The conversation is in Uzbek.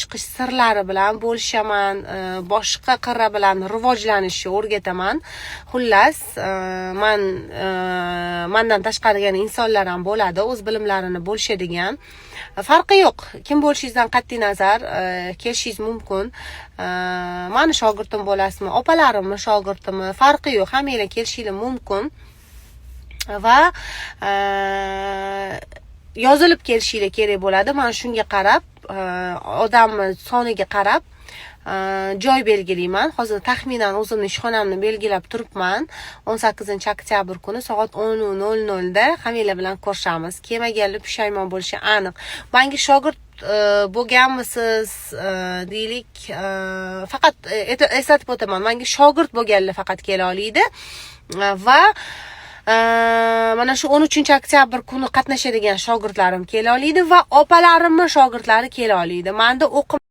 chiqish sirlari bilan bo'lishaman, boshqa qirra bilan rivojlanishni o'rgataman. Xullas, mendan tashqari yana insonlar ham bo'ladi, o'z bilimlarini bo'lishadigan. Farqi yo'q. Kim bo'lishingizdan qat'iy nazar kelishingiz mumkin. Meni shogirdim bo'lasizmi, opalarimni shogirdimi, farqi yo'q. Hammanglar kelishinglar mumkin. Va yozilib kelishinglar kerak bo'ladi. Men shunga qarab, odamni soniga qarab joy belgilayman. Hozir taxminan o'zimning ishxonamni belgilab turibman. 18-oktyabr kuni soat 10:00 da hammanglar bilan ko'rishamiz. Kelmaganlar pushaymon bo'lishi aniq. Menga shogird bo'lganmisiz deylik, faqat eslatib o'taman. Menga shogird bo'lganlar faqat kela oladi va mana shu 13-oktyabr kuni qatnashadigan shogirdlarim kela oladi va opalarimning shogirdlari kela oladi. Menda o'qim